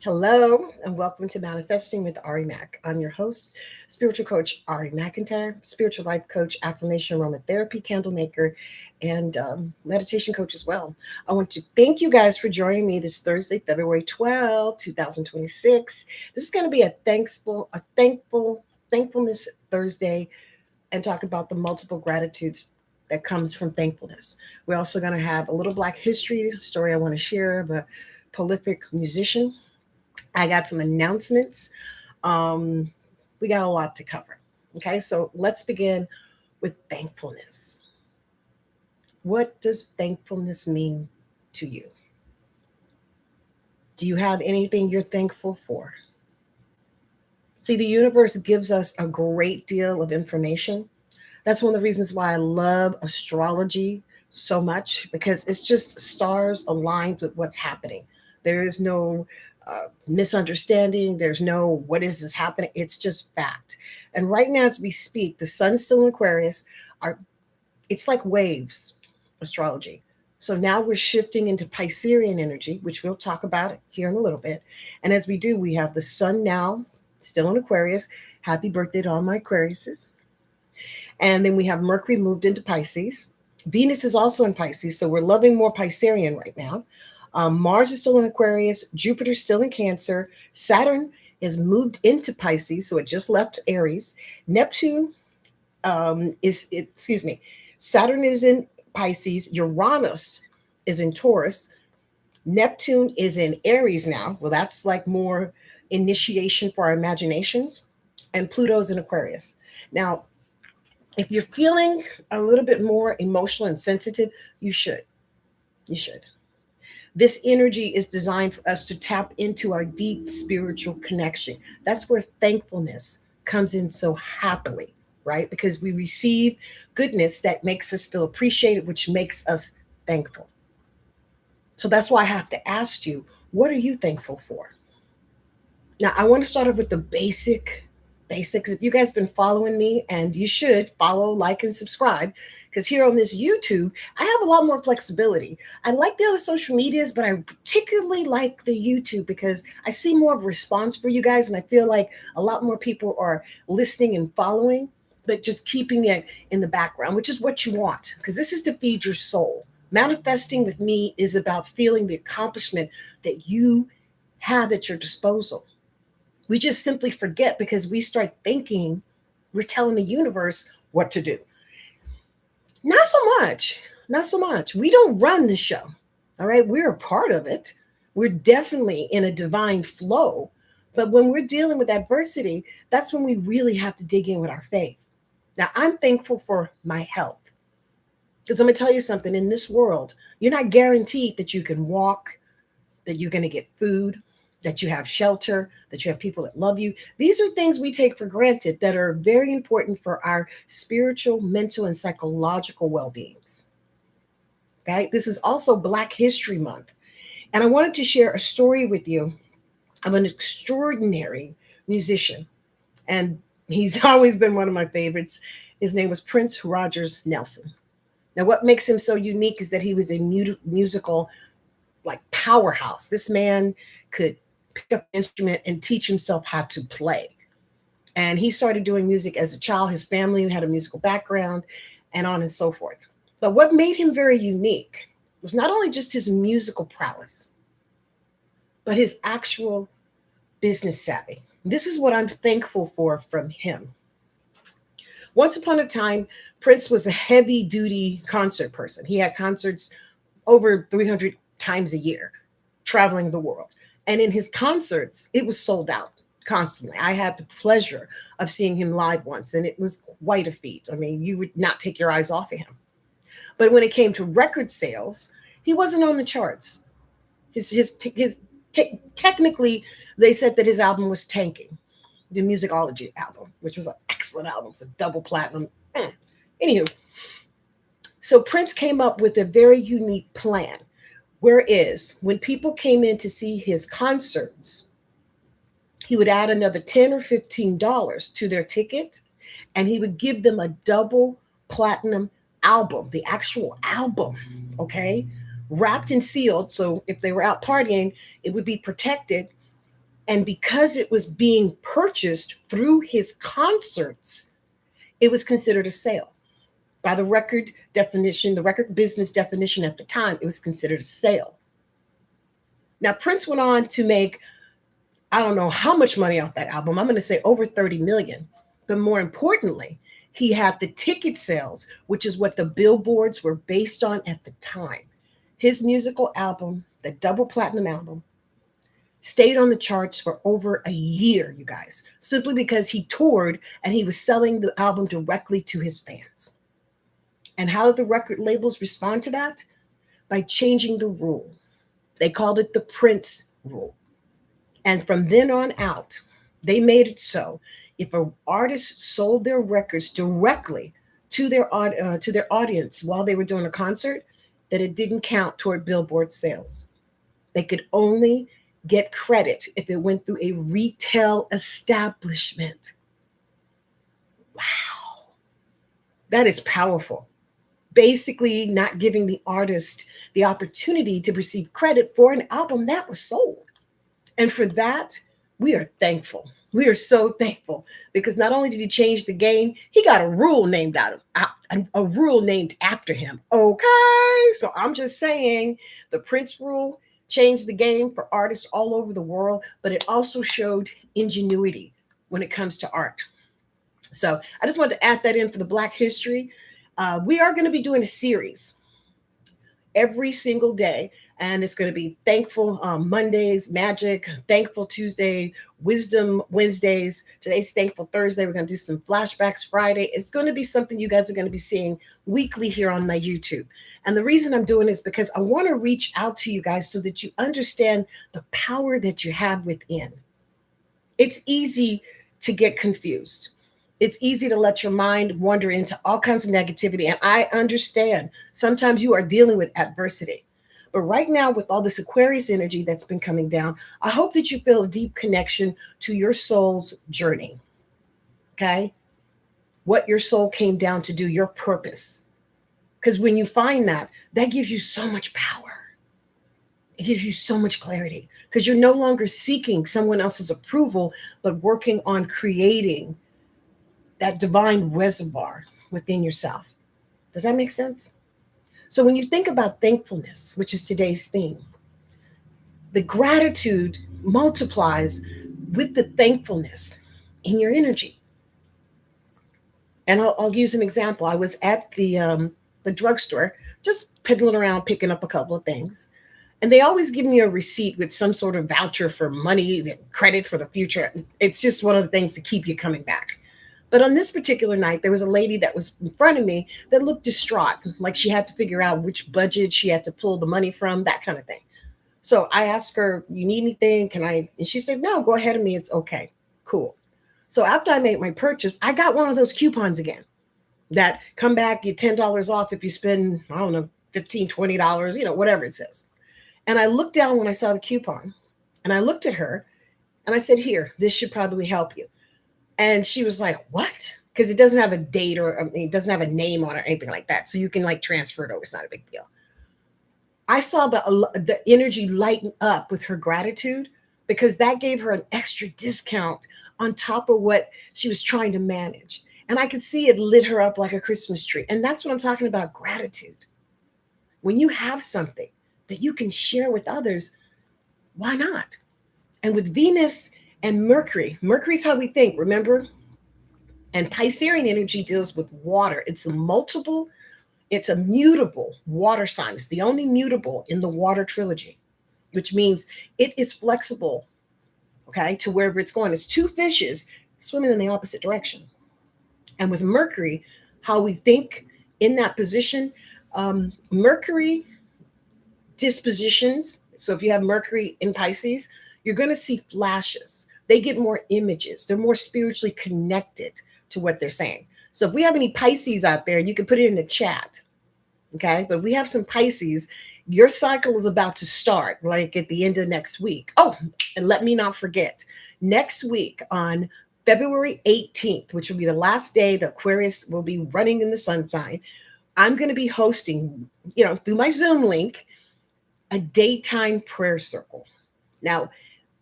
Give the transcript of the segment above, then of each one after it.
Hello, and welcome to Manifesting with Ari Mack. I'm your host, spiritual coach Ari McIntyre, spiritual life coach, affirmation aromatherapy candle maker, and meditation coach as well. I want to thank you guys for joining me this Thursday, February 12th, 2026. This is going to be thankfulness Thursday, and talk about the multiple gratitudes that comes from thankfulness. We're also going to have a little Black history story I want to share of a prolific musician. I got some announcements. Um, we got a lot to cover. Okay, so let's begin with thankfulness. What does thankfulness mean to you? Do you have anything you're thankful for? See, the universe gives us a great deal of information. That's one of the reasons why I love astrology so much because it's just stars aligned with what's happening. There is no misunderstanding. There's no what is this happening. It's just fact. And right now, as we speak, the sun's still in Aquarius. Our It's like waves, astrology. So now we're shifting into Piscean energy, which we'll talk about here in a little bit. And as we do, we have the sun now still in Aquarius. Happy birthday to all my Aquariuses. And then we have Mercury moved into Pisces. Venus is also in Pisces, so we're loving more Piscean right now. Mars is still in Aquarius. Jupiter's still in Cancer. Saturn is moved into Pisces, so it just left Aries. Neptune excuse me, Saturn is in Pisces. Uranus is in Taurus. Neptune is in Aries now. Well, that's like more initiation for our imaginations. And Pluto's in Aquarius. Now, if you're feeling a little bit more emotional and sensitive, you should. You should. This energy is designed for us to tap into our deep spiritual connection. That's where thankfulness comes in so happily, right? Because we receive goodness that makes us feel appreciated, which makes us thankful. So that's why I have to ask you, what are you thankful for? Now, I want to start off with the basics. If you guys been following me, and you should follow, like, and subscribe, because here on this YouTube, I have a lot more flexibility. I like the other social medias, but I particularly like the YouTube because I see more of a response for you guys, and I feel like a lot more people are listening and following, but just keeping it in the background, which is what you want, because this is to feed your soul. Manifesting with me is about feeling the accomplishment that you have at your disposal. We just simply forget because we start thinking we're telling the universe what to do. Not so much. Not so much. We don't run the show. All right. We're a part of it. We're definitely in a divine flow. But when we're dealing with adversity, that's when we really have to dig in with our faith. Now, I'm thankful for my health. Because I'm going to tell you something, in this world, you're not guaranteed that you can walk, that you're going to get food, that you have shelter, that you have people that love you. These are things we take for granted that are very important for our spiritual, mental, and psychological well-beings. Okay? This is also Black History Month. And I wanted to share a story with you of an extraordinary musician. And he's always been one of my favorites. His name was Prince Rogers Nelson. Now, what makes him so unique is that he was a musical like powerhouse. This man could pick up an instrument and teach himself how to play. And he started doing music as a child. His family had a musical background, and on and so forth. But what made him very unique was not only just his musical prowess, but his actual business savvy. This is what I'm thankful for from him. Once upon a time, Prince was a heavy duty concert person. He had concerts over 300 times a year, traveling the world. And in his concerts, it was sold out constantly. I had the pleasure of seeing him live once, and it was quite a feat. I mean, you would not take your eyes off of him. But when it came to record sales, he wasn't on the charts. Technically, they said that his album was tanking, the Musicology album, which was an excellent album. It's a double platinum. Anywho, so Prince came up with a very unique plan. Whereas when people came in to see his concerts, he would add another $10 or $15 to their ticket, and he would give them a double platinum album, the actual album, okay, wrapped and sealed. So if they were out partying, it would be protected And because it was being purchased through his concerts, it was considered a sale. By the record definition, the record business definition at the time, it was considered a sale. Now, Prince went on to make, I don't know how much money off that album. I'm going to say over 30 million. But more importantly, he had the ticket sales, which is what the billboards were based on at the time. His musical album, the double platinum album, stayed on the charts for over a year, you guys, simply because he toured and he was selling the album directly to his fans. And how did the record labels respond to that? By changing the rule. They called it the Prince rule. And from then on out, they made it so if an artist sold their records directly to their audience while they were doing a concert, that it didn't count toward Billboard sales. They could only get credit if it went through a retail establishment. Wow, that is powerful. Basically, not giving the artist the opportunity to receive credit for an album that was sold. And for that, we are thankful. We are so thankful because not only did he change the game, he got a rule named a rule named after him. Okay, so I'm just saying the Prince rule changed the game for artists all over the world, but it also showed ingenuity when it comes to art. So I just wanted to add that in for the Black History. We are going to be doing a series every single day. And it's going to be Thankful Mondays, Magic, Thankful Tuesday, Wisdom Wednesdays. Today's Thankful Thursday. We're going to do some flashbacks Friday. It's going to be something you guys are going to be seeing weekly here on my YouTube. And the reason I'm doing this because I want to reach out to you guys so that you understand the power that you have within. It's easy to get confused. It's easy to let your mind wander into all kinds of negativity. And I understand sometimes you are dealing with adversity. But right now, with all this Aquarius energy that's been coming down, I hope that you feel a deep connection to your soul's journey. Okay? What your soul came down to do, your purpose. Because when you find that, that gives you so much power. It gives you so much clarity. Because you're no longer seeking someone else's approval, but working on creating that divine reservoir within yourself. Does that make sense? So when you think about thankfulness, which is today's theme, the gratitude multiplies with the thankfulness in your energy. And I'll use an example. I was at the drugstore, just piddling around, picking up a couple of things. And they always give me a receipt with some sort of voucher for money, credit for the future. It's just one of the things to keep you coming back. But on this particular night, there was a lady that was in front of me that looked distraught, like she had to figure out which budget she had to pull the money from, that kind of thing. So I asked her, "You need anything? Can I?" And she said, "No, go ahead of me. It's okay. Cool." So after I made my purchase, I got one of those coupons again that come back, get $10 off if you spend, I don't know, $15, $20, whatever it says. And I looked down when I saw the coupon and I looked at her and I said, "Here, this should probably help you." And she was like, "What?" Because it doesn't have a date it doesn't have a name on it or anything like that. So you can transfer it over. It's not a big deal. I saw the energy lighten up with her gratitude because that gave her an extra discount on top of what she was trying to manage. And I could see it lit her up like a Christmas tree. And that's what I'm talking about, gratitude. When you have something that you can share with others, why not? And with Venus and Mercury's how we think, remember? And Piscean energy deals with water. It's a mutable water sign. It's the only mutable in the water trilogy, which means it is flexible, okay, to wherever it's going. It's two fishes swimming in the opposite direction. And with Mercury, how we think in that position, Mercury dispositions. So if you have Mercury in Pisces, you're going to see flashes. They get more images. They're more spiritually connected to what they're saying. So if we have any Pisces out there, you can put it in the chat. Okay. But we have some Pisces. Your cycle is about to start, like at the end of next week. Oh, and let me not forget, next week on February 18th, which will be the last day the Aquarius will be running in the sun sign, I'm going to be hosting, through my Zoom link, a daytime prayer circle. Now,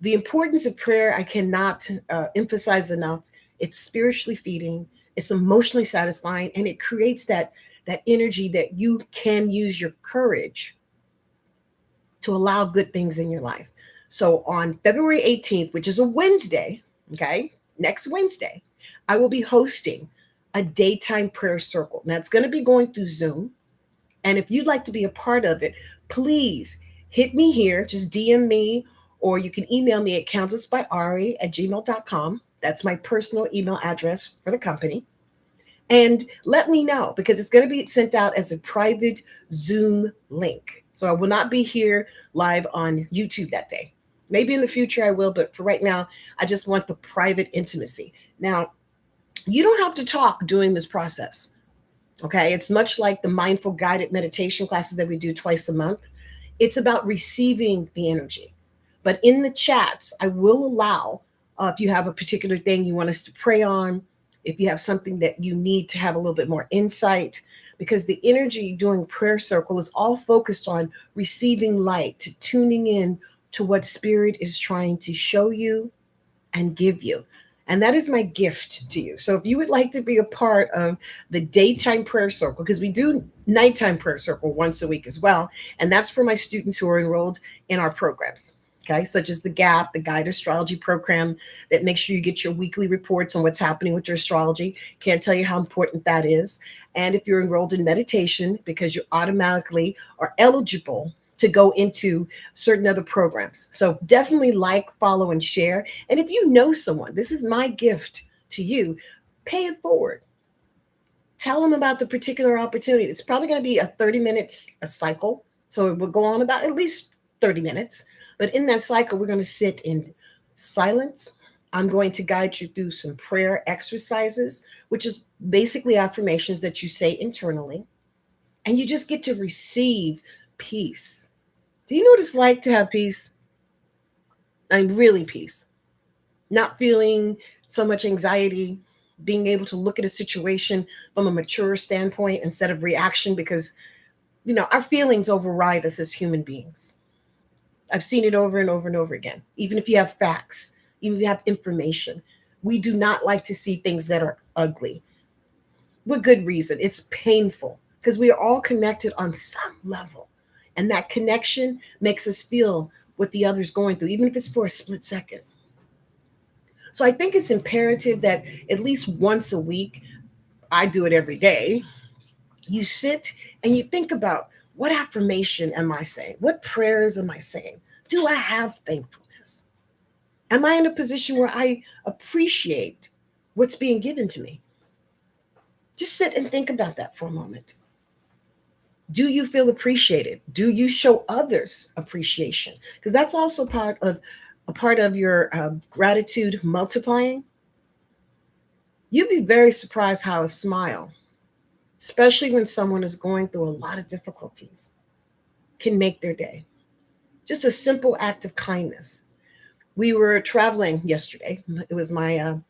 The importance of prayer, I cannot emphasize enough. It's spiritually feeding, it's emotionally satisfying, and it creates that energy that you can use your courage to allow good things in your life. So on February 18th, which is a Wednesday, okay, next Wednesday, I will be hosting a daytime prayer circle. Now it's going to be going through Zoom. And if you'd like to be a part of it, please hit me here, just DM me, or you can email me at countessbyari@gmail.com. That's my personal email address for the company. And let me know because it's going to be sent out as a private Zoom link. So I will not be here live on YouTube that day. Maybe in the future I will, but for right now, I just want the private intimacy. Now, you don't have to talk during this process. Okay. It's much like the mindful guided meditation classes that we do twice a month. It's about receiving the energy. But in the chats, I will allow, if you have a particular thing you want us to pray on, if you have something that you need to have a little bit more insight, because the energy during prayer circle is all focused on receiving light, to tuning in to what spirit is trying to show you and give you. And that is my gift to you. So if you would like to be a part of the daytime prayer circle, because we do nighttime prayer circle once a week as well, and that's for my students who are enrolled in our programs. Okay, such as the GAP, the Guide Astrology Program, that makes sure you get your weekly reports on what's happening with your astrology. Can't tell you how important that is. And if you're enrolled in meditation, because you automatically are eligible to go into certain other programs. So definitely like, follow, and share. And if you know someone, this is my gift to you, pay it forward. Tell them about the particular opportunity. It's probably going to be a 30 minutes a cycle. So it will go on about at least 30 minutes. But in that cycle, we're going to sit in silence. I'm going to guide you through some prayer exercises, which is basically affirmations that you say internally. And you just get to receive peace. Do you know what it's like to have peace? I'm really peace. Not feeling so much anxiety, being able to look at a situation from a mature standpoint instead of reaction, because our feelings override us as human beings. I've seen it over and over and over again. Even if you have facts, even if you have information, we do not like to see things that are ugly. With good reason. It's painful because we are all connected on some level. And that connection makes us feel what the other's going through, even if it's for a split second. So I think it's imperative that at least once a week, I do it every day, you sit and you think about, what affirmation am I saying? What prayers am I saying? Do I have thankfulness? Am I in a position where I appreciate what's being given to me? Just sit and think about that for a moment. Do you feel appreciated? Do you show others appreciation? Because that's also part of your gratitude multiplying. You'd be very surprised how a smile, especially when someone is going through a lot of difficulties, can make their day. Just a simple act of kindness. We were traveling yesterday. It was my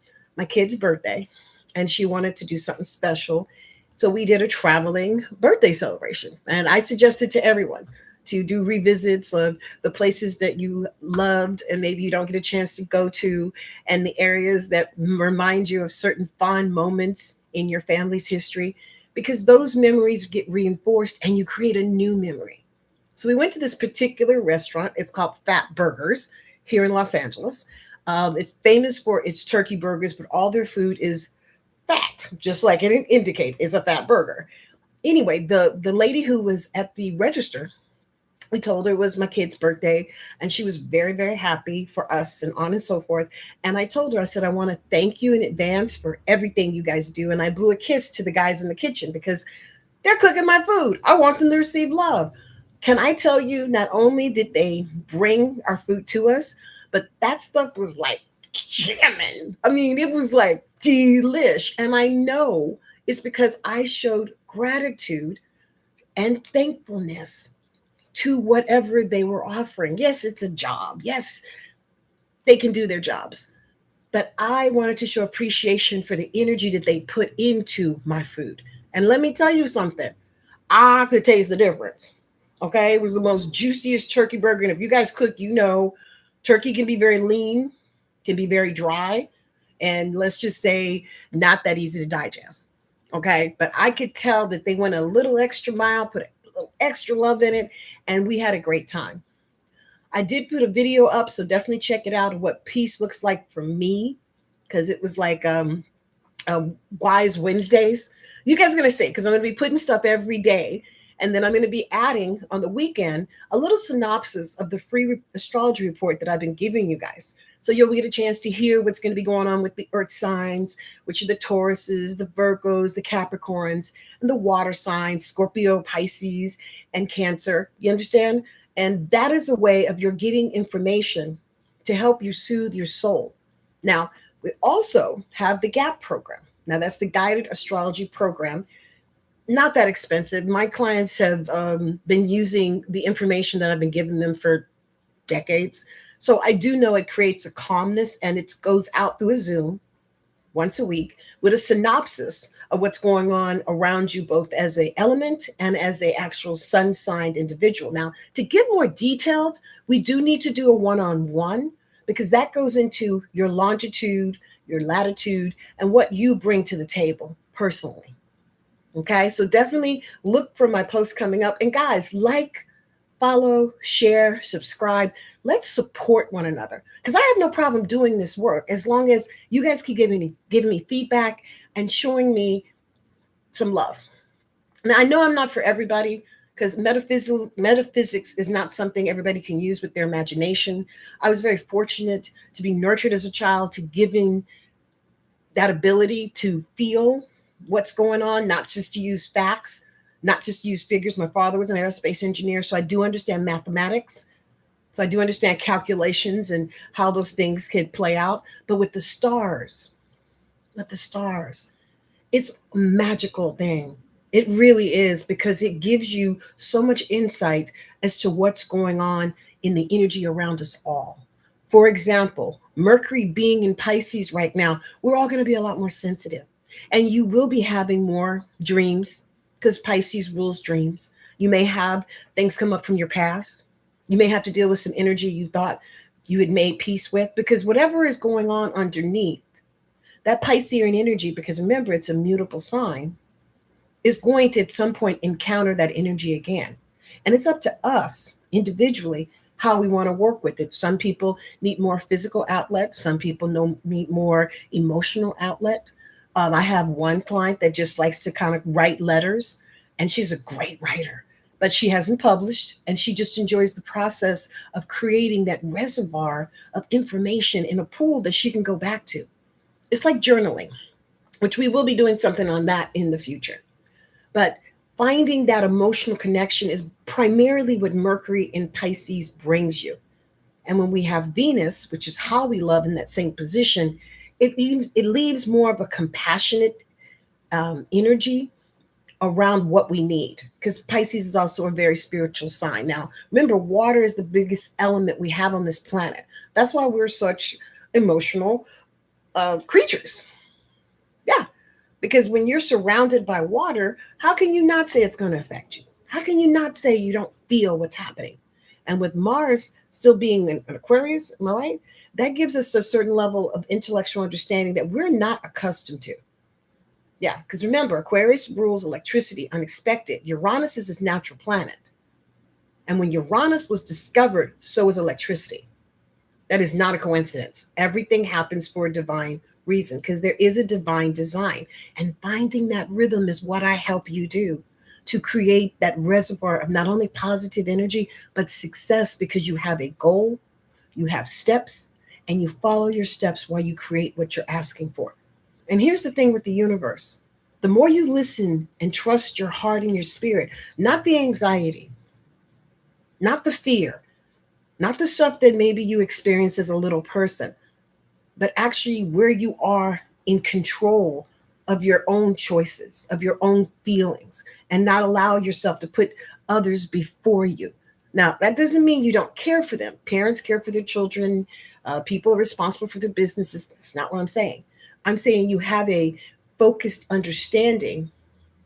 kid's birthday, and she wanted to do something special. So we did a traveling birthday celebration. And I suggested to everyone to do revisits of the places that you loved and maybe you don't get a chance to go to, and the areas that remind you of certain fond moments in your family's history, because those memories get reinforced and you create a new memory. So we went to this particular restaurant. It's called Fat Burgers here in Los Angeles. It's famous for its turkey burgers, but all their food is fat, just like it indicates. It's a fat burger. Anyway, the lady who was at the register, we told her it was my kid's birthday, and she was very, very happy for us and on and so forth. And I told her, I said, I want to thank you in advance for everything you guys do. And I blew a kiss to the guys in the kitchen because they're cooking my food. I want them to receive love. Can I tell you, not only did they bring our food to us, but that stuff was like jamming. I mean, it was like delish. And I know it's because I showed gratitude and thankfulness to whatever they were offering. Yes, it's a job. Yes, they can do their jobs. But I wanted to show appreciation for the energy that they put into my food. And let me tell you something, I could taste the difference. Okay, it was the most juiciest turkey burger. And if you guys cook, Turkey can be very lean, can be very dry, and let's just say not that easy to digest. Okay. But I could tell that they went a little extra mile, put a little extra love in it, and we had a great time. I did put a video up, so definitely check it out of what peace looks like for me, because it was like Wise Wednesdays. You guys are going to see, because I'm going to be putting stuff every day. And then I'm going to be adding on the weekend a little synopsis of the free astrology report that I've been giving you guys. So you'll get a chance to hear what's going to be going on with the earth signs, which are the Tauruses, the Virgos, the Capricorns, and the water signs, Scorpio, Pisces, and Cancer. You understand? And that is a way of you're getting information to help you soothe your soul. Now, we also have the GAP program. Now, that's the guided astrology program. Not that expensive. My clients have been using the information that I've been giving them for decades. So I do know it creates a calmness, and it goes out through a Zoom once a week with a synopsis of what's going on around you, both as a element and as a actual sun signed individual. Now, to get more detailed, we do need to do a one-on-one, because that goes into your longitude, your latitude, and what you bring to the table personally. Okay, so definitely look for my posts coming up. And guys, like, follow, share, subscribe. Let's support one another, because I have no problem doing this work as long as you guys keep giving me feedback and showing me some love. Now, I know I'm not for everybody, because metaphysics is not something everybody can use with their imagination. I was very fortunate to be nurtured as a child to giving that ability to feel what's going on, not just to use facts, not just use figures. My father was an aerospace engineer, so I do understand mathematics. So I do understand calculations and how those things can play out. But with the stars, it's a magical thing. It really is, because it gives you so much insight as to what's going on in the energy around us all. For example, Mercury being in Pisces right now, we're all going to be a lot more sensitive. And you will be having more dreams, because Pisces rules dreams. You may have things come up from your past. You may have to deal with some energy you thought you had made peace with, because whatever is going on underneath, that Piscean energy, because remember, it's a mutable sign, is going to at some point encounter that energy again. And it's up to us individually how we want to work with it. Some people need more physical outlet, some people need more emotional outlet. I have one client that just likes to kind of write letters, and she's a great writer, but she hasn't published, and she just enjoys the process of creating that reservoir of information in a pool that she can go back to. It's like journaling, which we will be doing something on that in the future. But finding that emotional connection is primarily what Mercury in Pisces brings you. And when we have Venus, which is how we love in that same position, it leaves more of a compassionate energy around what we need, because Pisces is also a very spiritual sign. Now, remember, water is the biggest element we have on this planet. That's why we're such emotional creatures. Yeah, because when you're surrounded by water, how can you not say it's going to affect you? How can you not say you don't feel what's happening? And with Mars still being an Aquarius, am I right? That gives us a certain level of intellectual understanding that we're not accustomed to. Yeah, because remember, Aquarius rules electricity, unexpected. Uranus is its natural planet. And when Uranus was discovered, so was electricity. That is not a coincidence. Everything happens for a divine reason, because there is a divine design. And finding that rhythm is what I help you do, to create that reservoir of not only positive energy, but success, because you have a goal, you have steps, and you follow your steps while you create what you're asking for. And here's the thing with the universe: the more you listen and trust your heart and your spirit, not the anxiety, not the fear, not the stuff that maybe you experience as a little person, but actually where you are in control of your own choices, of your own feelings, and not allow yourself to put others before you. Now, that doesn't mean you don't care for them. Parents care for their children, people are responsible for their businesses. That's not what I'm saying. I'm saying you have a focused understanding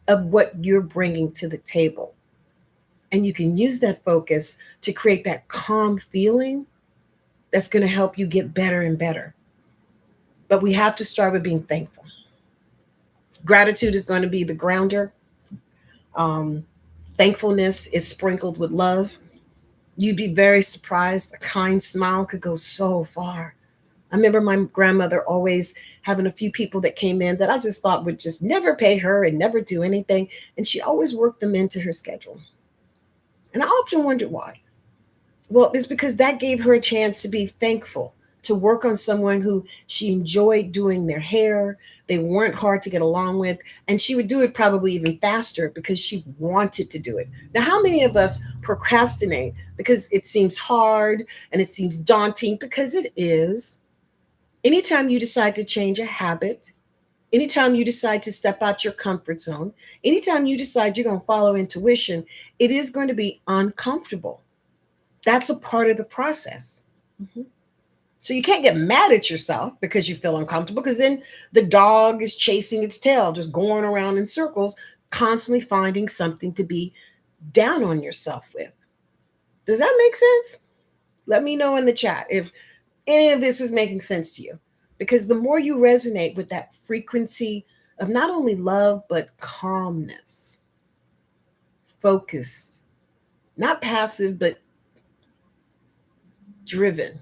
of what you're bringing to the table. And you can use that focus to create that calm feeling that's going to help you get better and better. But we have to start with being thankful. Gratitude is going to be the grounder. Um, Thankfulness is sprinkled with love. You'd be very surprised. A kind smile could go so far. I remember my grandmother always having a few people that came in that I just thought would just never pay her and never do anything. And she always worked them into her schedule. And I often wondered why. Well, it's because that gave her a chance to be thankful, to work on someone who she enjoyed doing their hair. They weren't hard to get along with. And she would do it probably even faster because she wanted to do it. Now, how many of us procrastinate because it seems hard and it seems daunting? Because it is. Anytime you decide to change a habit, anytime you decide to step out your comfort zone, anytime you decide you're going to follow intuition, it is going to be uncomfortable. That's a part of the process. Mhm. So you can't get mad at yourself because you feel uncomfortable, because then the dog is chasing its tail, just going around in circles, constantly finding something to be down on yourself with. Does that make sense? Let me know in the chat if any of this is making sense to you. Because the more you resonate with that frequency of not only love, but calmness, focus, not passive, but driven.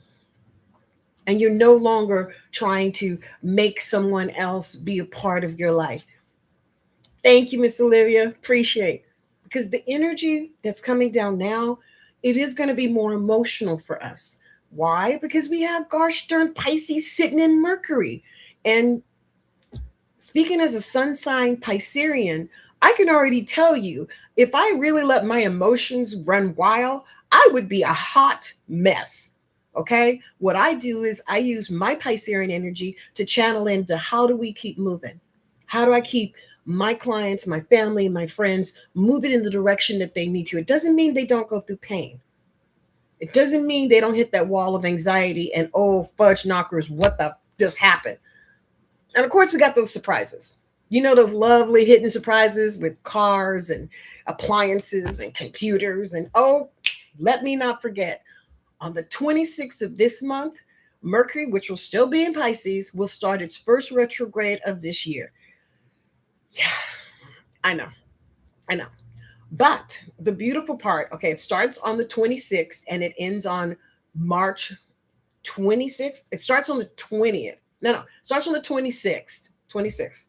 And you're no longer trying to make someone else be a part of your life. Thank you, Miss Olivia. Appreciate. Because the energy that's coming down now, it is going to be more emotional for us. Why? Because we have gosh darn Pisces sitting in Mercury. And speaking as a sun sign Piscean, I can already tell you, if I really let my emotions run wild, I would be a hot mess. Okay. What I do is I use my Piscean energy to channel into how do we keep moving? How do I keep my clients, my family, my friends moving in the direction that they need to? It doesn't mean they don't go through pain. It doesn't mean they don't hit that wall of anxiety and, oh, fudge knockers, what the just happened? And of course, we got those surprises. You know, those lovely hidden surprises with cars and appliances and computers. And oh, let me not forget, on the 26th of this month, Mercury, which will still be in Pisces, will start its first retrograde of this year. Yeah, I know. I know. But the beautiful part, okay, it starts on the 26th and it ends on March 26th. It starts on the 20th. No, it starts on the 26th. 26th.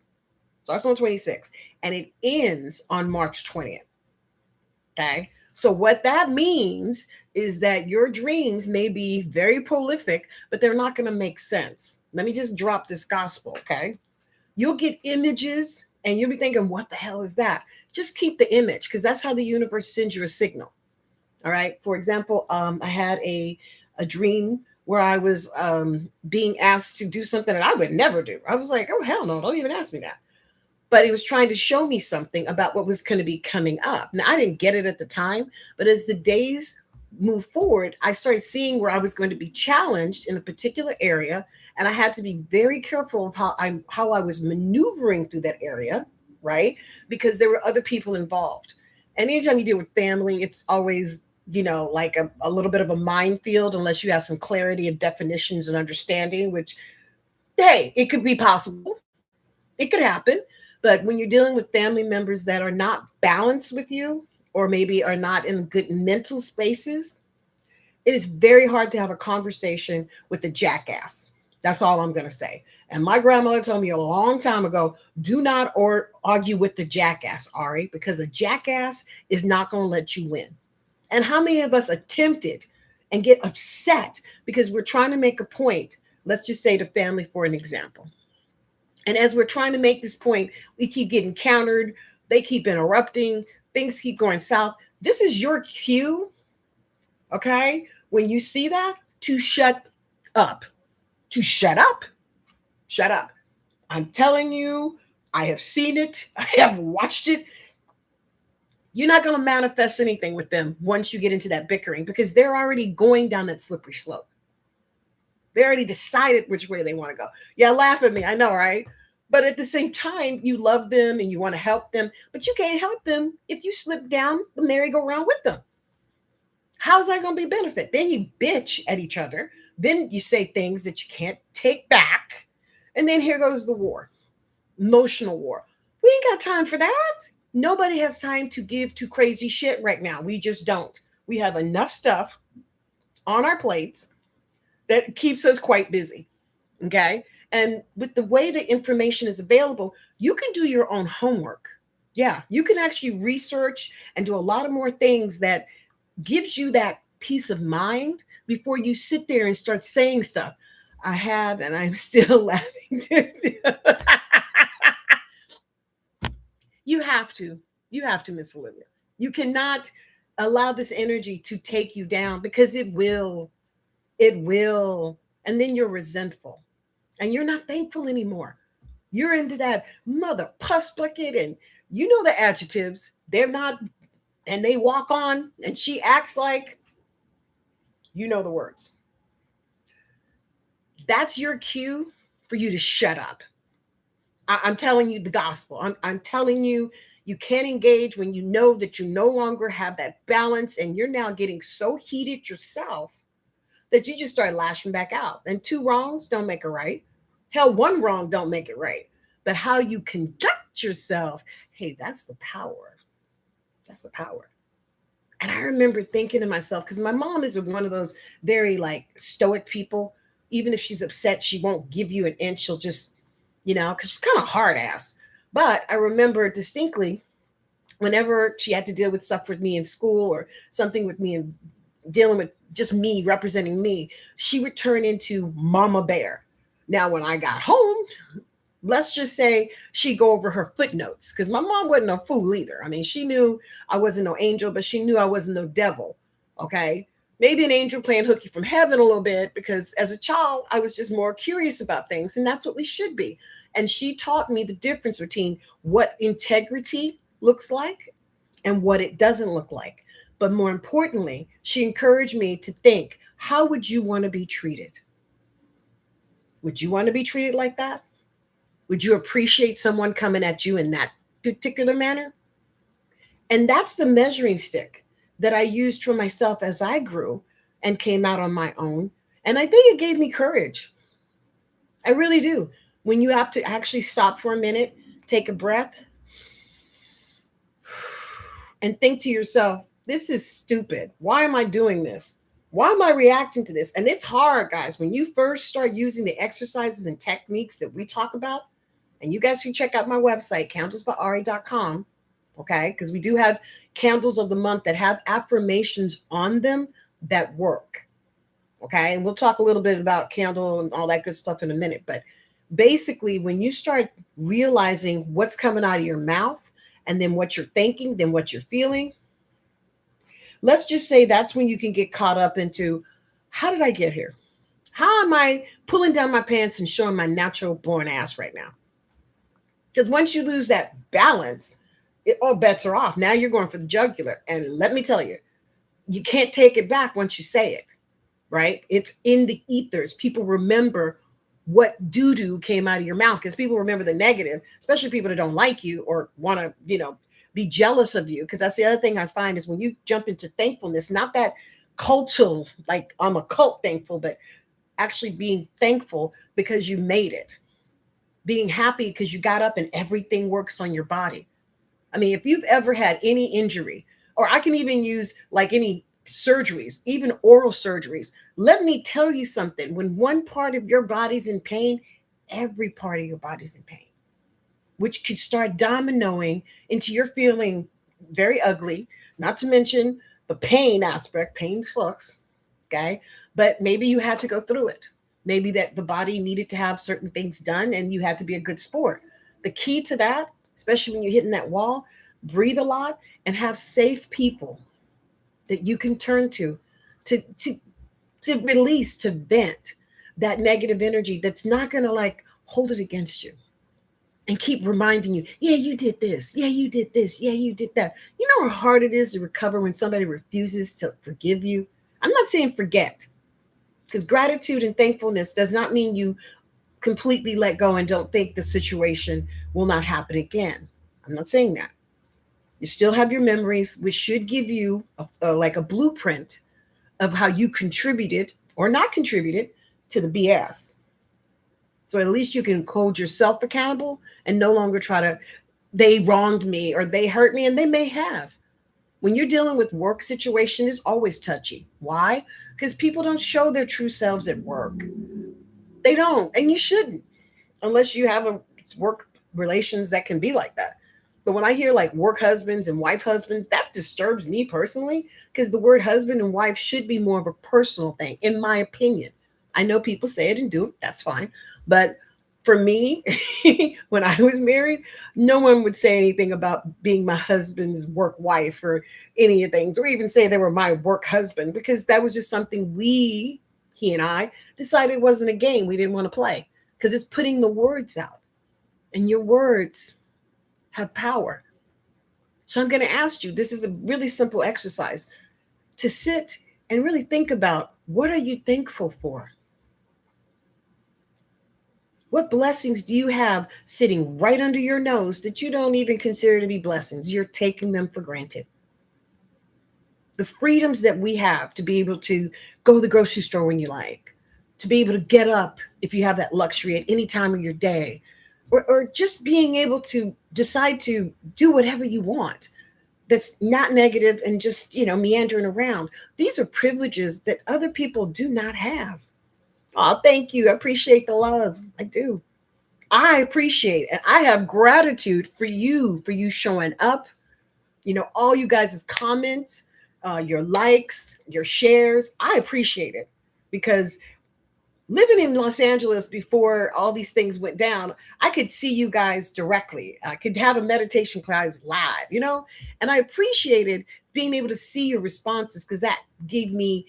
Starts on the 26th and it ends on March 20th. Okay. So what that means is that your dreams may be very prolific, but they're not going to make sense. Let me just drop this gospel. Okay. You'll get images and you'll be thinking, what the hell is that? Just keep the image because that's how the universe sends you a signal. All right. For example, I had a dream where I was being asked to do something that I would never do. I was like, oh, hell no, don't even ask me that. But he was trying to show me something about what was going to be coming up. Now, I didn't get it at the time, but as the days moved forward, I started seeing where I was going to be challenged in a particular area, and I had to be very careful of how I was maneuvering through that area, right? Because there were other people involved. And anytime you deal with family, it's always like a little bit of a minefield unless you have some clarity of definitions and understanding, which, hey, it could be possible. It could happen. But when you're dealing with family members that are not balanced with you, or maybe are not in good mental spaces, it is very hard to have a conversation with a jackass. That's all I'm going to say. And my grandmother told me a long time ago, do not argue with the jackass, Ari, because a jackass is not going to let you win. And how many of us attempted and get upset because we're trying to make a point? Let's just say to family, for an example. And as we're trying to make this point, we keep getting countered. They keep interrupting. Things keep going south. This is your cue, okay? When you see that, to shut up. To shut up. Shut up. I'm telling you, I have seen it. I have watched it. You're not going to manifest anything with them once you get into that bickering because they're already going down that slippery slope. They already decided which way they want to go. Yeah, laugh at me. I know, right? But at the same time, you love them and you want to help them, but you can't help them if you slip down the merry-go-round with them. How's that going to be a benefit? Then you bitch at each other Then you say things that you can't take back. And then here goes the war, emotional war. We ain't got time for that. Nobody has time to give to crazy shit right now. We just don't. We have enough stuff on our plates that keeps us quite busy. Okay. And with the way the information is available, you can do your own homework. Yeah. You can actually research and do a lot of more things that gives you that peace of mind before you sit there and start saying stuff. I have, and I'm still laughing. You have to. You have to, Miss Olivia. You cannot allow this energy to take you down because it will. It will. And then you're resentful and you're not thankful anymore. You're into that mother puss bucket and you know the adjectives. They're not, and they walk on and she acts like you know the words. That's your cue for you to shut up. I'm telling you the gospel. I'm telling you, you can't engage when you know that you no longer have that balance and you're now getting so heated yourself that you just start lashing back out. And two wrongs don't make a right. Hell, one wrong don't make it right. But how you conduct yourself, hey, that's the power. That's the power. And I remember thinking to myself, because my mom is one of those very like stoic people. Even if she's upset, she won't give you an inch. She'll just, because she's kind of hard ass. But I remember distinctly whenever she had to deal with stuff with me in school or something with me and dealing with just me representing me, she would turn into Mama Bear. Now, when I got home, let's just say she'd go over her footnotes because my mom wasn't a fool either. I mean, she knew I wasn't no angel, but she knew I wasn't no devil. Okay. Maybe an angel playing hooky from heaven a little bit because as a child, I was just more curious about things. And that's what we should be. And she taught me the difference between what integrity looks like and what it doesn't look like. But more importantly, she encouraged me to think, how would you want to be treated? Would you want to be treated like that? Would you appreciate someone coming at you in that particular manner? And that's the measuring stick that I used for myself as I grew and came out on my own. And I think it gave me courage. I really do. When you have to actually stop for a minute, take a breath, and think to yourself, this is stupid. Why am I doing this? Why am I reacting to this? And it's hard, guys. When you first start using the exercises and techniques that we talk about, and you guys can check out my website, candlesbyari.com, okay? Because we do have candles of the month that have affirmations on them that work, okay? And we'll talk a little bit about candle and all that good stuff in a minute. But basically, when you start realizing what's coming out of your mouth and then what you're thinking, then what you're feeling, let's just say that's when you can get caught up into, how did I get here? How am I pulling down my pants and showing my natural born ass right now? Because once you lose that balance, all bets are off. Now you're going for the jugular. And let me tell you, you can't take it back once you say it, right? It's in the ethers. People remember what doo-doo came out of your mouth because people remember the negative, especially people that don't like you or want to, be jealous of you. Because that's the other thing I find is when you jump into thankfulness, not that cultural, like I'm a cult thankful, but actually being thankful because you made it. Being happy because you got up and everything works on your body. I mean, if you've ever had any injury, or I can even use like any surgeries, even oral surgeries, let me tell you something. When one part of your body's in pain, every part of your body's in pain, which could start dominoing into your feeling very ugly, not to mention the pain aspect. Pain sucks, okay? But maybe you had to go through it. Maybe that the body needed to have certain things done and you had to be a good sport. The key to that, especially when you're hitting that wall, breathe a lot and have safe people that you can turn to release, to vent that negative energy that's not going to like hold it against you and keep reminding you, yeah, you did this. Yeah, you did this. Yeah, you did that. You know how hard it is to recover when somebody refuses to forgive you? I'm not saying forget, because gratitude and thankfulness does not mean you completely let go and don't think the situation will not happen again. I'm not saying that. You still have your memories, which should give you like a blueprint of how you contributed or not contributed to the BS. So at least you can hold yourself accountable and no longer try to, they wronged me or they hurt me, and they may have. When you're dealing with work situation, it's always touchy. Why? Because people don't show their true selves at work. They don't, and you shouldn't, unless you have a work relations that can be like that. But when I hear like work husbands and wife husbands, that disturbs me personally, because the word husband and wife should be more of a personal thing, in my opinion. I know people say it and do it, that's fine. But for me, when I was married, no one would say anything about being my husband's work wife or any of things, or even say they were my work husband, because that was just something he and I decided wasn't a game we didn't want to play, because it's putting the words out, and your words have power. So I'm going to ask you, this is a really simple exercise, to sit and really think about, what are you thankful for? What blessings do you have sitting right under your nose that you don't even consider to be blessings? You're taking them for granted. The freedoms that we have to be able to go to the grocery store when you like, to be able to get up if you have that luxury at any time of your day, or just being able to decide to do whatever you want that's not negative and just, meandering around. These are privileges that other people do not have. Oh, thank you. I appreciate the love. I do. I appreciate, and I have gratitude for you showing up. All you guys' comments, your likes, your shares. I appreciate it, because living in Los Angeles before all these things went down, I could see you guys directly. I could have a meditation class live. And I appreciated being able to see your responses, because that gave me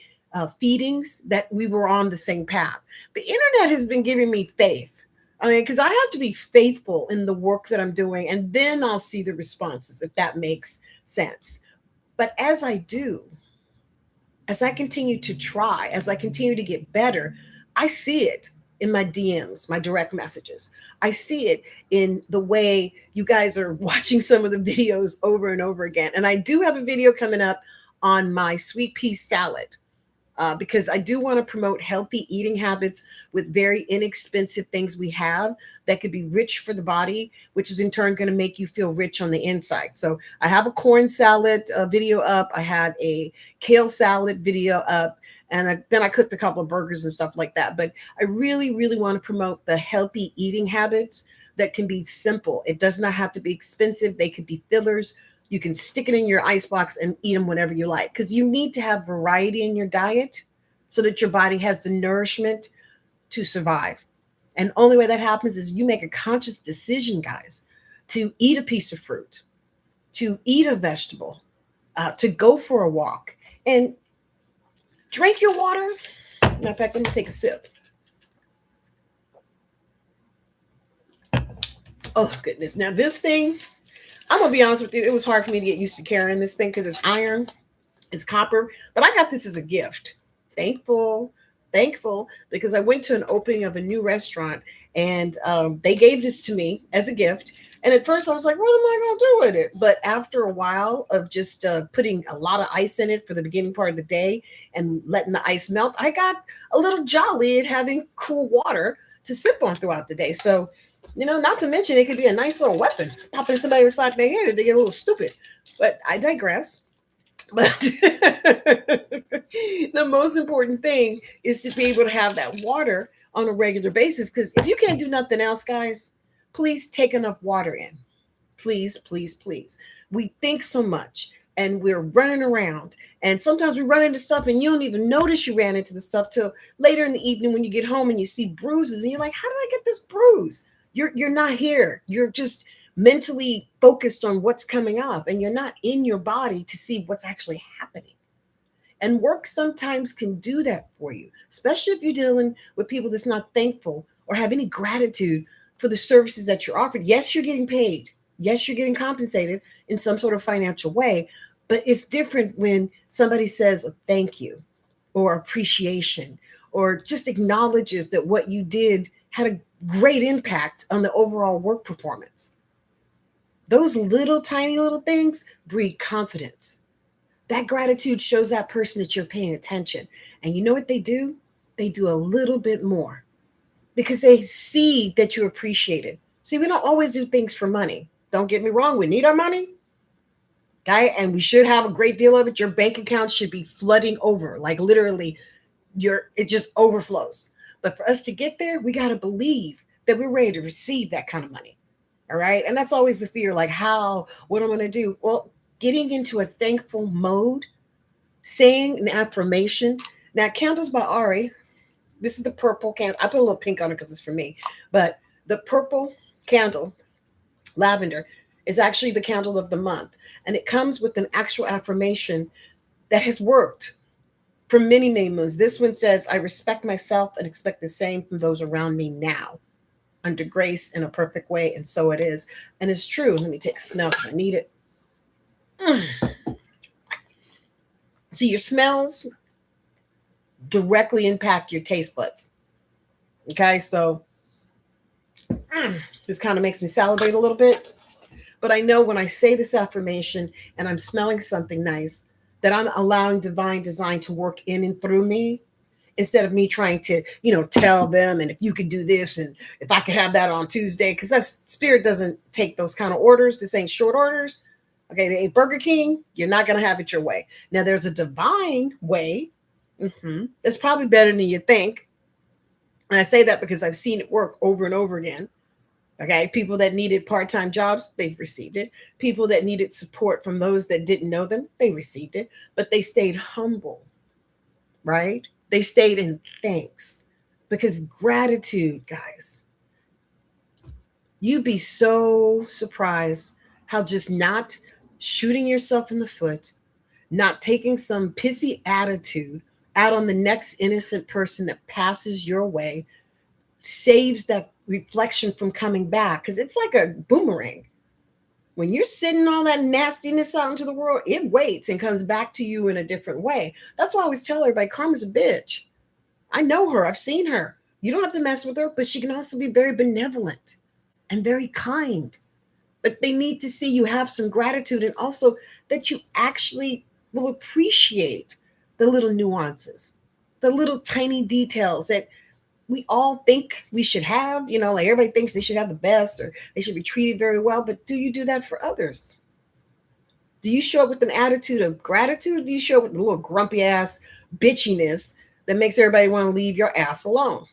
feedings that we were on the same path. The internet has been giving me faith. I mean, because I have to be faithful in the work that I'm doing, and then I'll see the responses, if that makes sense. But as I do, as I continue to try, as I continue to get better, I see it in my DMs, my direct messages. I see it in the way you guys are watching some of the videos over and over again. And I do have a video coming up on my sweet pea salad, because I do want to promote healthy eating habits with very inexpensive things we have that could be rich for the body, which is in turn going to make you feel rich on the inside. So I have a corn salad video up. I had a kale salad video up. And then I cooked a couple of burgers and stuff like that. But I really, really want to promote the healthy eating habits that can be simple. It does not have to be expensive. They could be fillers. You can stick it in your icebox and eat them whenever you like, because you need to have variety in your diet so that your body has the nourishment to survive. And the only way that happens is you make a conscious decision, guys, to eat a piece of fruit, to eat a vegetable, to go for a walk, and drink your water. Matter of fact, let me take a sip. Oh, goodness. Now, this thing, I'm going to be honest with you, it was hard for me to get used to carrying this thing, because it's iron, it's copper, but I got this as a gift. Thankful, thankful, because I went to an opening of a new restaurant, and they gave this to me as a gift. And at first I was like, what am I going to do with it? But after a while of just putting a lot of ice in it for the beginning part of the day and letting the ice melt, I got a little jolly at having cool water to sip on throughout the day. So, not to mention, it could be a nice little weapon. Popping somebody beside their head, they get a little stupid. But I digress. But the most important thing is to be able to have that water on a regular basis. Because if you can't do nothing else, guys, please take enough water in. Please, please, please. We think so much, and we're running around. And sometimes we run into stuff and you don't even notice you ran into the stuff till later in the evening when you get home and you see bruises and you're like, how did I get this bruise? You're not here. You're just mentally focused on what's coming up, and you're not in your body to see what's actually happening. And work sometimes can do that for you, especially if you're dealing with people that's not thankful or have any gratitude for the services that you're offered. Yes, you're getting paid. Yes, you're getting compensated in some sort of financial way, but it's different when somebody says a thank you or appreciation, or just acknowledges that what you did had a great impact on the overall work performance. Those little tiny little things breed confidence. That gratitude shows that person that you're paying attention. And you know what they do? they do a little bit more because they see that you appreciate it. See, we don't always do things for money. Don't get me wrong, we need our money, okay? And we should have a great deal of it. Your bank account should be flooding over, like literally, it just overflows. But for us to get there, we got to believe that we're ready to receive that kind of money. All right. And that's always the fear, like, how, what am I going to do? Well, getting into a thankful mode, saying an affirmation. Now, Candles by Ari, this is the purple candle. I put a little pink on it because it's for me. But the purple candle, lavender, is actually the candle of the month. And it comes with an actual affirmation that has worked for many, many moons. This one says, I respect myself and expect the same from those around me now, under grace in a perfect way. And so it is. And it's true. Let me take a smell because I need it. So your smells directly impact your taste buds. Okay. So this kind of makes me salivate a little bit. But I know when I say this affirmation and I'm smelling something nice, that I'm allowing divine design to work in and through me, instead of me trying to, tell them, and if you could do this and if I could have that on Tuesday, because that's spirit doesn't take those kind of orders. This ain't short orders. Okay, they ain't Burger King. You're not gonna have it your way. Now there's a divine way. It's probably better than you think. And I say that because I've seen it work over and over again. Okay, people that needed part-time jobs, they've received it. People that needed support from those that didn't know them, they received it. But they stayed humble, right? They stayed in thanks, because gratitude, guys, you'd be so surprised how just not shooting yourself in the foot, not taking some pissy attitude out on the next innocent person that passes your way, saves that reflection from coming back, because it's like a boomerang. When you're sending all that nastiness out into the world, it waits and comes back to you in a different way. That's why I always tell everybody, karma's a bitch. I know her. I've seen her. You don't have to mess with her, but she can also be very benevolent and very kind. But they need to see you have some gratitude, and also that you actually will appreciate the little nuances, the little tiny details that we all think we should have. Like everybody thinks they should have the best or they should be treated very well. But do you do that for others? Do you show up with an attitude of gratitude? Or do you show up with a little grumpy ass bitchiness that makes everybody want to leave your ass alone?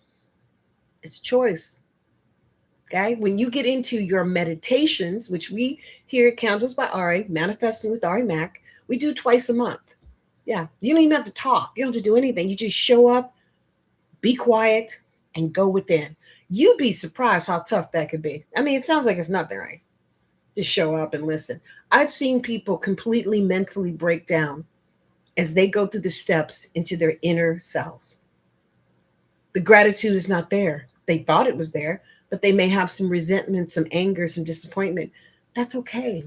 It's a choice. Okay. When you get into your meditations, which we here at Candles by Ari, Manifesting with Ari Mack, we do twice a month. Yeah. You don't even have to talk. You don't have to do anything. You just show up, be quiet, and go within. You'd be surprised how tough that could be. I mean, it sounds like it's nothing, right? Just show up and listen. I've seen people completely mentally break down as they go through the steps into their inner selves. The gratitude is not there. They thought it was there, but they may have some resentment, some anger, some disappointment. That's okay.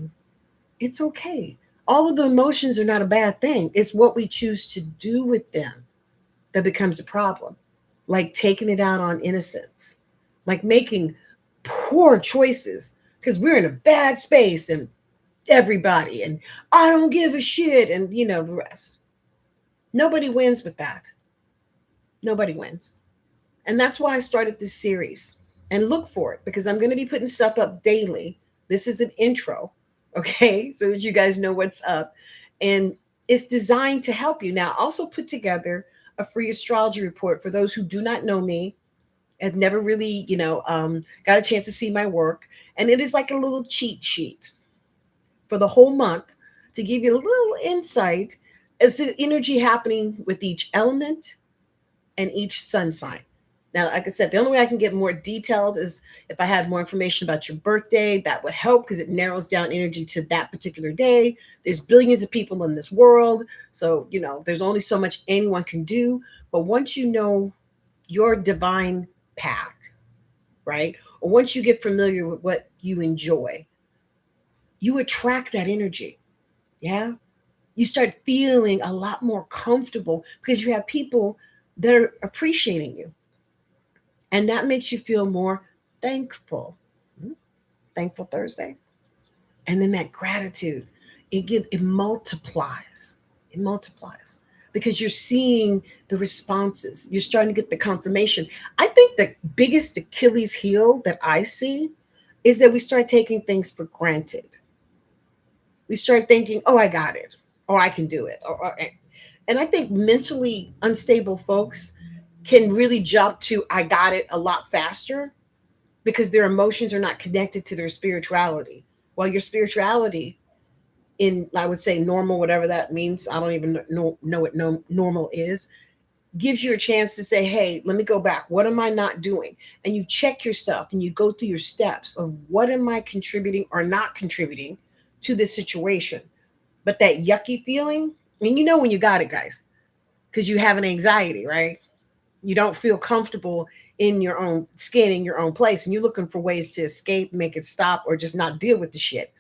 It's okay. All of the emotions are not a bad thing. It's what we choose to do with them that becomes a problem. Like taking it out on innocence, like making poor choices because we're in a bad space, and everybody, and I don't give a shit, and the rest. Nobody wins with that. Nobody wins. And that's why I started this series. And look for it, because I'm going to be putting stuff up daily. This is an intro, okay? So that you guys know what's up. And it's designed to help you. Now, I also put together a free astrology report for those who do not know me, have never really, got a chance to see my work. And it is like a little cheat sheet for the whole month to give you a little insight as to the energy happening with each element and each sun sign. Now, like I said, the only way I can get more detailed is if I had more information about your birthday. That would help because it narrows down energy to that particular day. There's billions of people in this world. So, there's only so much anyone can do. But once you know your divine path, right? Or once you get familiar with what you enjoy, you attract that energy. Yeah. You start feeling a lot more comfortable because you have people that are appreciating you. And that makes you feel more thankful. Hmm? Thankful Thursday. And then that gratitude, it multiplies. It multiplies. because you're seeing the responses. You're starting to get the confirmation. I think the biggest Achilles heel that I see is that we start taking things for granted. We start thinking, oh, I got it, or I can do it. And I think mentally unstable folks can really jump to I got it a lot faster because their emotions are not connected to their spirituality. While your spirituality, in I would say normal, whatever that means, I don't even know what normal is, gives you a chance to say, hey, let me go back. What am I not doing? And you check yourself and you go through your steps of what am I contributing or not contributing to this situation. But that yucky feeling, and you know when you got it, guys, because you have an anxiety, right? You don't feel comfortable in your own skin, in your own place, and you're looking for ways to escape, make it stop, or just not deal with the shit.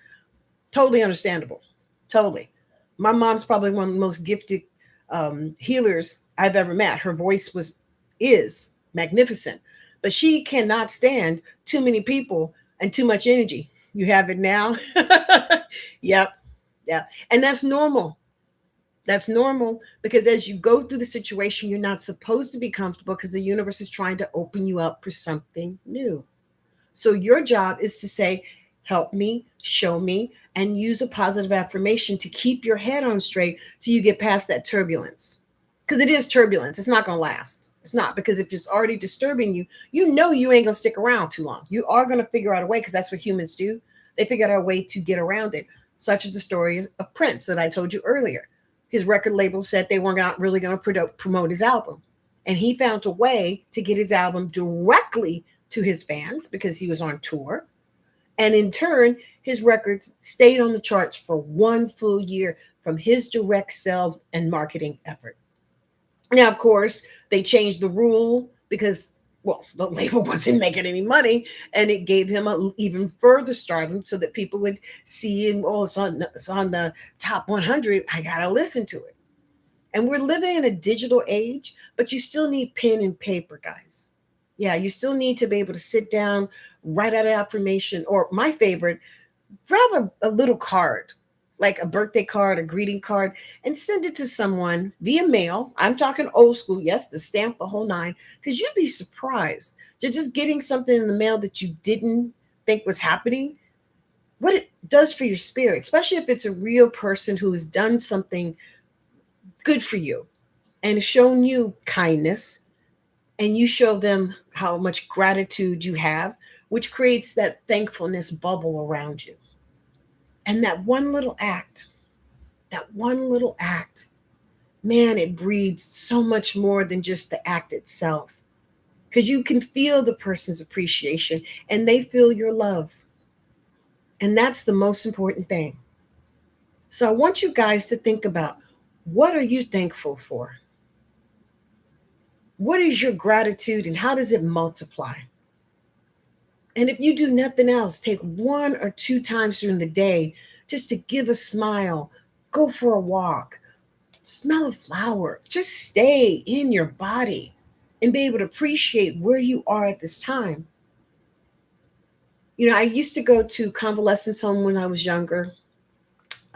Totally understandable. Totally. My mom's probably one of the most gifted healers I've ever met. Her voice is magnificent, but she cannot stand too many people and too much energy. You have it now. Yep. Yeah. And that's normal. That's normal because as you go through the situation, you're not supposed to be comfortable because the universe is trying to open you up for something new. So your job is to say, help me, show me, and use a positive affirmation to keep your head on straight till you get past that turbulence. Because it is turbulence. It's not going to last. It's not because if it's already disturbing you, you know you ain't going to stick around too long. You are going to figure out a way because that's what humans do. They figure out a way to get around it, such as the story of Prince that I told you earlier. His record label said they weren't not really going to promote his album. And he found a way to get his album directly to his fans because he was on tour. And in turn, his records stayed on the charts for one full year from his direct sell and marketing effort. Now, of course, they changed the rule because, well, the label wasn't making any money, and it gave him a even further stardom so that people would see and oh, it's on the top 100. I gotta listen to it. And we're living in a digital age, but you still need pen and paper, guys. Yeah, you still need to be able to sit down, write out an affirmation, or my favorite, grab a little card, like a birthday card, a greeting card, and send it to someone via mail. I'm talking old school, yes, the stamp, the whole nine, because you'd be surprised. You're just getting something in the mail that you didn't think was happening, what it does for your spirit, especially if it's a real person who has done something good for you and shown you kindness, and you show them how much gratitude you have, which creates that thankfulness bubble around you. And that one little act, man, it breeds so much more than just the act itself. Because you can feel the person's appreciation and they feel your love. And that's the most important thing. So I want you guys to think about, what are you thankful for? What is your gratitude and how does it multiply? And if you do nothing else, take one or two times during the day just to give a smile, go for a walk, smell a flower, just stay in your body and be able to appreciate where you are at this time. You know, I used to go to convalescence home when I was younger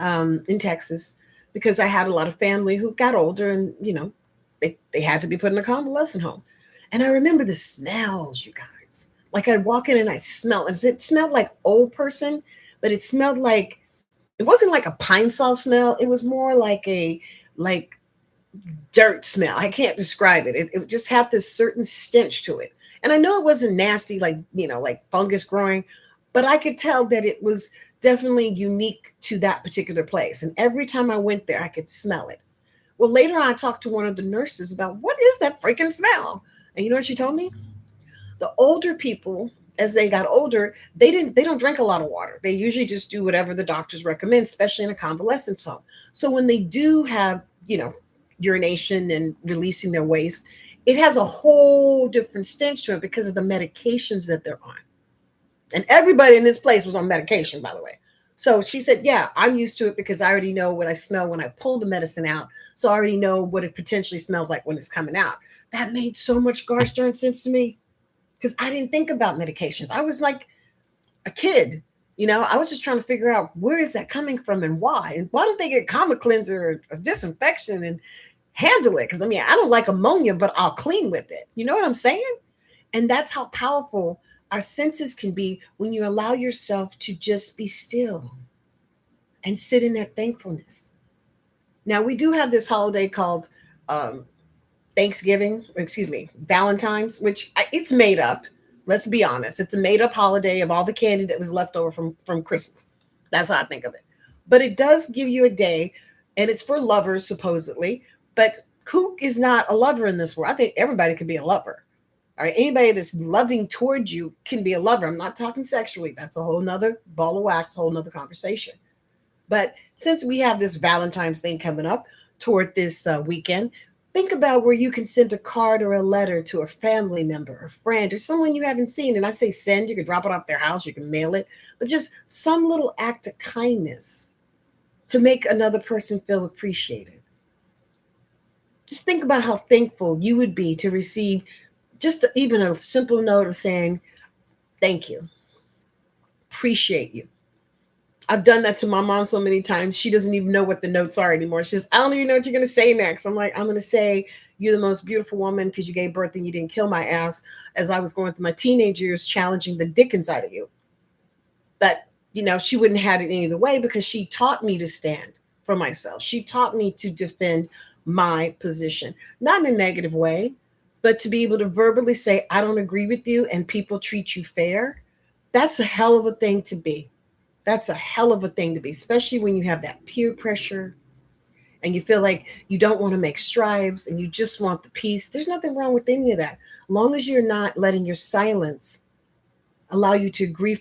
in Texas because I had a lot of family who got older and, you know, they had to be put in a convalescent home. And I remember the smells, you guys. Like I'd walk in and I smell, it smelled like old person, but it smelled like, it wasn't like a pine saw smell. It was more like dirt smell. I can't describe it. It just had this certain stench to it. And I know it wasn't nasty, like, you know, like fungus growing, but I could tell that it was definitely unique to that particular place. And every time I went there, I could smell it. Well, later on, I talked to one of the nurses about what is that freaking smell? And you know what she told me? The older people, as they got older, they don't drink a lot of water. They usually just do whatever the doctors recommend, especially in a convalescence home. So when they do have, you know, urination and releasing their waste, it has a whole different stench to it because of the medications that they're on. And everybody in this place was on medication, by the way. So she said, yeah, I'm used to it because I already know what I smell when I pull the medicine out. So I already know what it potentially smells like when it's coming out. That made so much gosh darn sense to me because I didn't think about medications. I was like a kid, you know, I was just trying to figure out where is that coming from and why. And why don't they get comma cleanser or disinfection? And handle it. Because I mean, I don't like ammonia, but I'll clean with it. You know what I'm saying? And that's how powerful our senses can be when you allow yourself to just be still and sit in that thankfulness. Now, we do have this holiday called um, Thanksgiving, excuse me, Valentine's, which it's made up. Let's be honest. It's a made up holiday of all the candy that was left over from Christmas. That's how I think of it. But it does give you a day, and it's for lovers, supposedly. But who is not a lover in this world? I think everybody can be a lover. All right. Anybody that's loving towards you can be a lover. I'm not talking sexually. That's a whole nother ball of wax, a whole nother conversation. But since we have this Valentine's thing coming up toward this weekend, think about where you can send a card or a letter to a family member, a friend, or someone you haven't seen. And I say send, you can drop it off their house, you can mail it, but just some little act of kindness to make another person feel appreciated. Just think about how thankful you would be to receive just even a simple note of saying, thank you, appreciate you. I've done that to my mom so many times. She doesn't even know what the notes are anymore. She says, I don't even know what you're going to say next. I'm like, I'm going to say, you're the most beautiful woman because you gave birth and you didn't kill my ass as I was going through my teenage years, challenging the dick inside of you. But, she wouldn't have had it any other way because she taught me to stand for myself. She taught me to defend my position, not in a negative way, but to be able to verbally say, I don't agree with you and people treat you fair. That's a hell of a thing to be. That's a hell of a thing to be, especially when you have that peer pressure and you feel like you don't want to make strides and you just want the peace. There's nothing wrong with any of that. As long as you're not letting your silence allow you to agree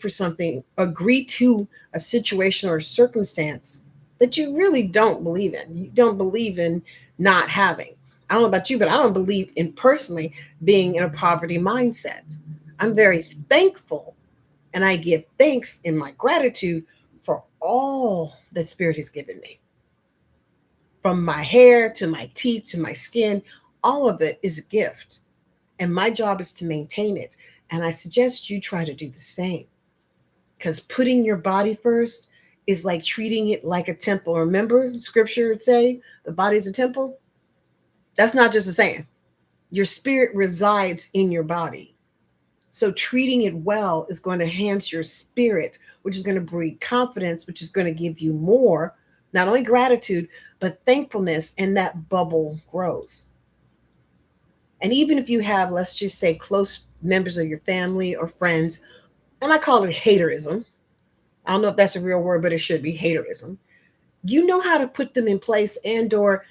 to a situation or a circumstance that you really don't believe in. You don't believe in not having. I don't know about you, but I don't believe in personally being in a poverty mindset. I'm very thankful and I give thanks in my gratitude for all that Spirit has given me. From my hair to my teeth to my skin, all of it is a gift. And my job is to maintain it. And I suggest you try to do the same. Because putting your body first is like treating it like a temple. Remember, scripture would say the body is a temple? That's not just a saying. Your spirit resides in your body. So treating it well is going to enhance your spirit, which is going to breed confidence, which is going to give you more, not only gratitude, but thankfulness, and that bubble grows. And even if you have, let's just say, close members of your family or friends, and I call it haterism. I don't know if that's a real word, but it should be haterism. You know how to put them in place and or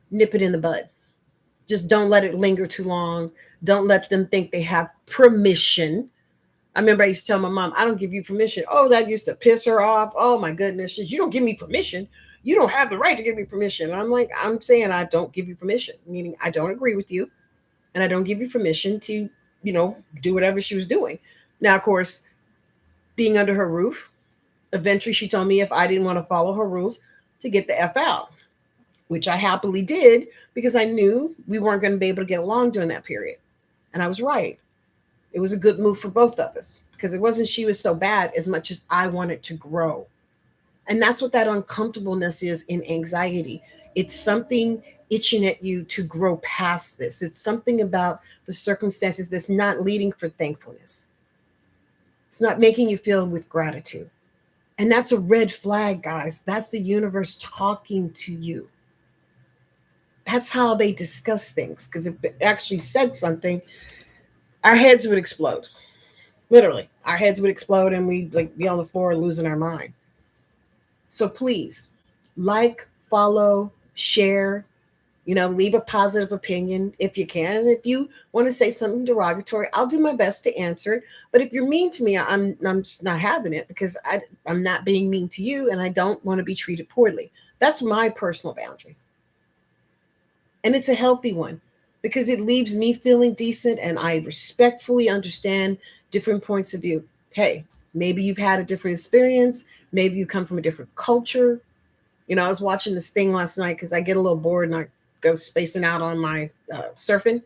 nip it in the bud. Just don't let it linger too long. Don't let them think they have permission. I remember I used to tell my mom, I don't give you permission. Oh, that used to piss her off. Oh my goodness. You don't give me permission. You don't have the right to give me permission. And I'm like, I'm saying I don't give you permission, meaning I don't agree with you and I don't give you permission to, do whatever she was doing. Now, of course, being under her roof, eventually she told me if I didn't want to follow her rules to get the F out, which I happily did because I knew we weren't going to be able to get along during that period. And I was right. It was a good move for both of us because it wasn't she was so bad as much as I wanted to grow. And that's what that uncomfortableness is in anxiety. It's something itching at you to grow past this. It's something about the circumstances that's not leading for thankfulness. It's not making you feel with gratitude. And that's a red flag, guys. That's the universe talking to you. That's how they discuss things. Because if it actually said something, our heads would explode. Literally, our heads would explode and we'd like be on the floor losing our mind. So please, like, follow, share, leave a positive opinion if you can. And if you want to say something derogatory, I'll do my best to answer it. But if you're mean to me, I'm just not having it because I'm not being mean to you and I don't want to be treated poorly. That's my personal boundary. And it's a healthy one because it leaves me feeling decent and I respectfully understand different points of view. Hey, maybe you've had a different experience. Maybe you come from a different culture. I was watching this thing last night because I get a little bored and I go spacing out on my surfing.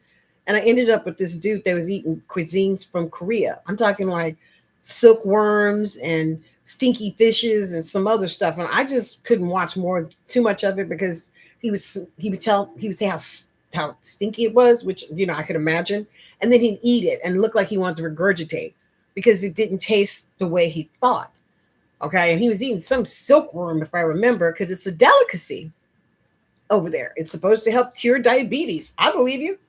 And I ended up with this dude that was eating cuisines from Korea. I'm talking like silkworms and stinky fishes and some other stuff. And I just couldn't watch too much of it because He would say how stinky it was, which I could imagine, and then he'd eat it and look like he wanted to regurgitate because it didn't taste the way he thought. Okay, and he was eating some silkworm, if I remember, because it's a delicacy over there. It's supposed to help cure diabetes. I believe you.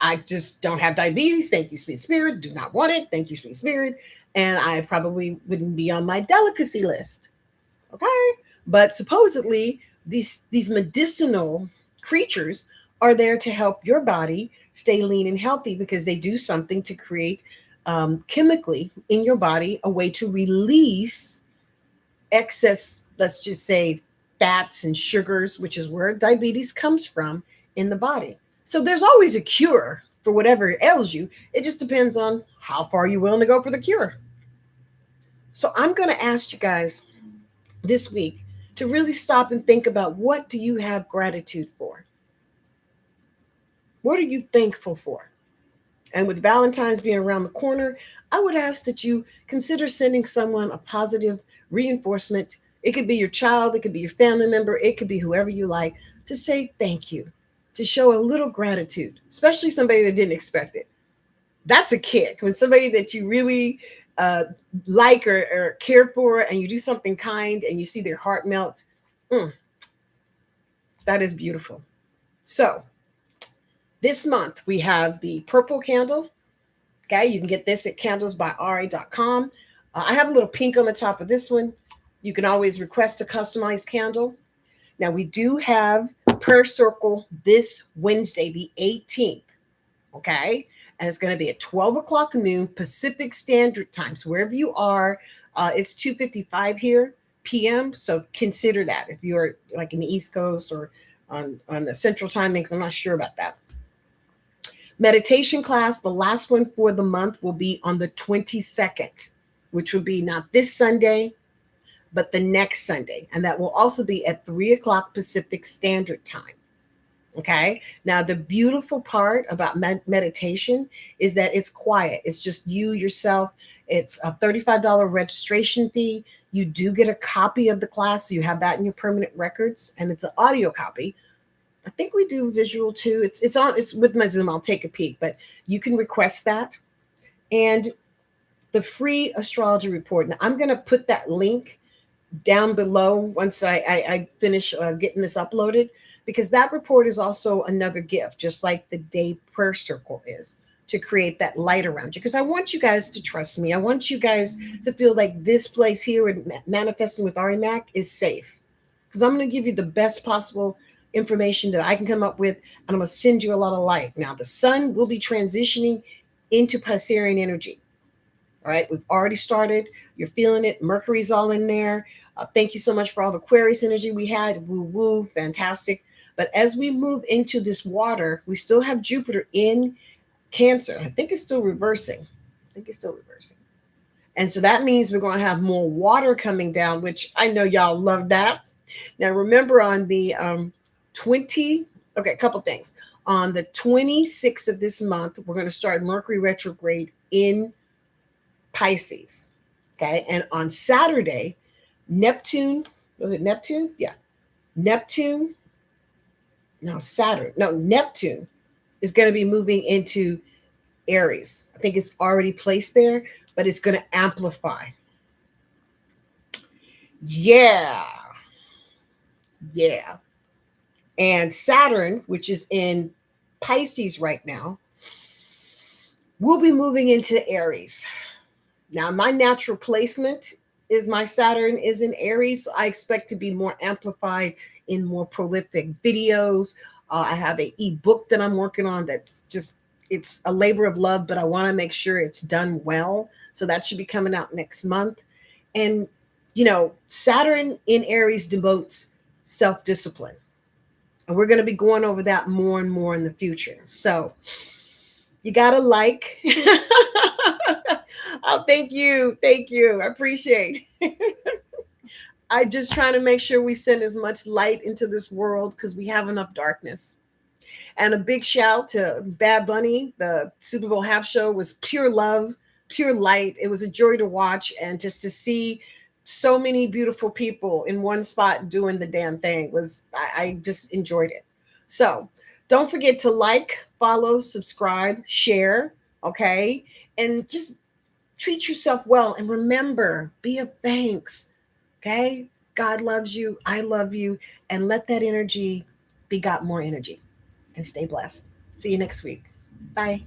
I just don't have diabetes. Thank you, sweet spirit. Do not want it. Thank you, sweet spirit. And I probably wouldn't be on my delicacy list. Okay. But supposedly these medicinal creatures are there to help your body stay lean and healthy because they do something to create chemically in your body a way to release excess, let's just say, fats and sugars, which is where diabetes comes from in the body. So there's always a cure for whatever ails you. It just depends on how far you're willing to go for the cure. So I'm going to ask you guys this week to really stop and think about, what do you have gratitude for? What are you thankful for? And with Valentine's being around the corner, I would ask that you consider sending someone a positive reinforcement. It could be your child, it could be your family member, it could be whoever you like, to say thank you, to show a little gratitude, especially somebody that didn't expect it. That's a kick. When somebody that you really uh, like or care for, and you do something kind and you see their heart melt, mm, that is beautiful. So this month we have the purple candle. Okay, you can get this at candlesbyra.com. I have a little pink on the top of this one. You can always request a customized candle. Now, we do have prayer circle this Wednesday, the 18th. Okay, and it's going to be at 12 o'clock noon Pacific Standard Time. So wherever you are, it's 2:55 here p.m. So consider that if you're like in the East Coast or on the Central Time mix. I'm not sure about that. Meditation class, the last one for the month, will be on the 22nd, which will be not this Sunday, but the next Sunday. And that will also be at 3 o'clock Pacific Standard Time. Okay. Now, the beautiful part about meditation is that it's quiet. It's just you, yourself. It's a $35 registration fee. You do get a copy of the class. So you have that in your permanent records, and it's an audio copy. I think we do visual too. It's with my Zoom. I'll take a peek, but you can request that. And the free astrology report. Now, I'm going to put that link down below once I finish getting this uploaded, because that report is also another gift, just like the day prayer circle is, to create that light around you. Because I want you guys to trust me. I want you guys to feel like this place here in Manifesting with Ari Mac is safe. Because I'm going to give you the best possible information that I can come up with, and I'm going to send you a lot of light. Now, the sun will be transitioning into Piscean energy. All right, we've already started. You're feeling it. Mercury's all in there. Thank you so much for all the Aquarius energy we had. Woo woo, fantastic. But as we move into this water, we still have Jupiter in Cancer. I think it's still reversing. And so that means we're going to have more water coming down, which I know y'all love that. Now, remember on the 20, okay, a couple things. On the 26th of this month, we're going to start Mercury retrograde in Pisces. Okay. And on Saturday, Neptune, was it Neptune? Yeah. Neptune is going to be moving into Aries. I think it's already placed there, but it's going to amplify. Yeah. And Saturn, which is in Pisces right now, will be moving into Aries. Now, my natural placement is my Saturn is in Aries. I expect to be more amplified in more prolific videos. I have an ebook that I'm working on that's just, it's a labor of love, but I want to make sure it's done well. So that should be coming out next month. And, Saturn in Aries devotes self-discipline. And we're going to be going over that more and more in the future. So you got to like. Oh, thank you. I appreciate. I'm just trying to make sure we send as much light into this world because we have enough darkness. And a big shout to Bad Bunny. The Super Bowl half show was pure love, pure light. It was a joy to watch, and just to see So many beautiful people in one spot doing the damn thing. I just enjoyed it. So don't forget to like, follow, subscribe, share, okay? And just treat yourself well. And remember, be of thanks, okay? God loves you. I love you. And let that energy begot more energy. And stay blessed. See you next week. Bye.